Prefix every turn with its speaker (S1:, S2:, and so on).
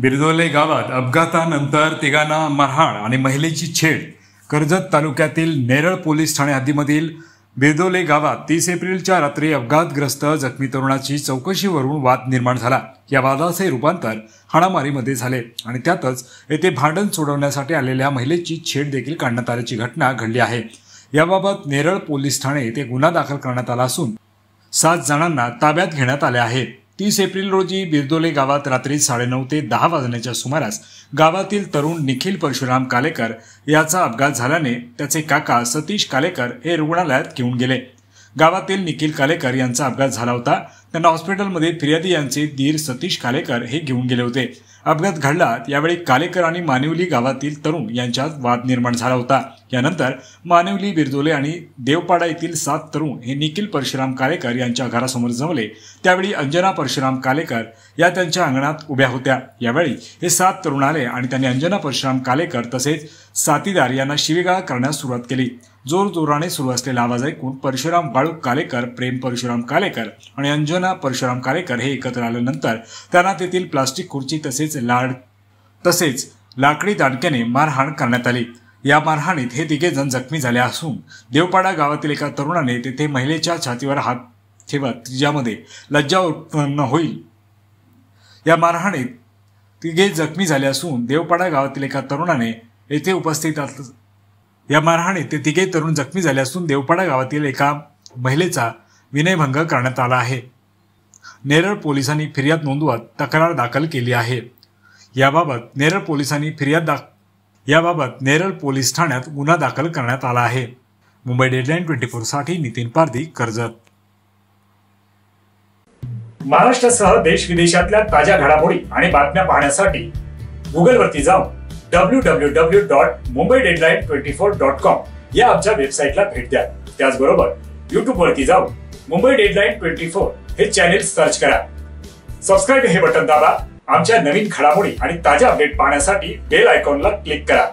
S1: बिरदोले गावात अपघातानंतर तिघांना मारहाण आणि महिलेची छेड. कर्जत तालुक्यातील नेरळ पोलीस ठाणे हद्दीमधील बिरदोले गावात 30 एप्रिलच्या रात्री अपघातग्रस्त जखमी तरुणाची चौकशीवरून वाद निर्माण झाला. या वादाचे रूपांतर हाणामारीमध्ये झाले आणि त्यातच येथे भांडण सोडवण्यासाठी आलेल्या महिलेची छेड देखील काढण्यात आल्याची घटना घडली आहे. याबाबत नेरळ पोलीस ठाणे येथे गुन्हा दाखल करण्यात आला असून 7 जणांना ताब्यात घेण्यात आले आहे. 30 एप्रिल रोजी बिरदोले गावात रात्री 9:30 ते 10 वाजण्याच्या सुमारास गावातील तरुण निखिल परशुराम कालेकर याचा अपघात झाल्याने त्याचे काका सतीश कालेकर हे रुग्णालयात घेऊन गेले. गावातील निखिल कालेकर यांचा अपघात झाला होता. त्यांना हॉस्पिटलमध्ये फिर्यादी यांचे दीर सतीश कालेकर हे घेऊन गेले होते. अपघात घडला यावेळी कालेकर आणि मानिवली गावातील तरुण यांच्यात वाद निर्माण झाला होता. यानंतर मानिवली, बिरदोले आणि देवपाडा येथील 7 तरुण हे निखिल परशुराम कालेकर यांच्या घरासमोर जमले. त्यावेळी अंजना परशुराम कालेकर या त्यांच्या अंगणात उभ्या होत्या. यावेळी हे 7 तरुण आले आणि त्यांनी अंजना परशुराम कालेकर तसेच साथीदार यांना शिवीगाळ करण्यास सुरुवात केली. जोरजोराने सुरू असलेला आवाज ऐकून परशुराम बाळू कालेकर, प्रेम परशुराम कालेकर आणि अंजना परशुराम कालेकर हे एकत्र आल्यानंतर त्यांना तेथील प्लास्टिक खुर्ची तसेच लाकडी दांडक्याने मारहाण करण्यात आली. या मारहाणीत हे तिघे जण जखमी झाले असून देवपाडा गावातील एका तरुणाने तेथे महिलेच्या छातीवर हात ठेवत तिच्यामध्ये लज्जा उत्पन्न होईल. या मारहाणीत तिघे जखमी झाले असून देवपाडा गावातील एका तरुणाने येथे उपस्थित या मारहाणीत ते तिघे तरुण जखमी झाले असून देवपाडा गावातील एका महिलेचा विनयभंग करण्यात आला आहे. नेरळ पोलिसांनी फिर्याद नोंदवत तक्रार दाखल केली आहे. याबाबत नेरळ पोलीस ठाण्यात गुन्हा दाखल करण्यात आला आहे. मुंबई डेडलाईन 24 साठी नितीन पारधी, कर्जत.
S2: महाराष्ट्रासह देश विदेशातल्या ताज्या घडामोडी आणि बातम्या पाहण्यासाठी गुगलवरती जाऊन www.mumbaideadline24.com या आमच्या वेबसाईटला भेट द्या. त्याचबरोबर YouTube वरती जाऊन मुंबई डेडलाईन 24 हे चॅनेल सर्च करा. सबस्क्राईब हे बटन दाबा. आमच्या नवीन घडामोडी आणि ताज्या अपडेट पाहण्यासाठी बेल आयकॉनला क्लिक करा.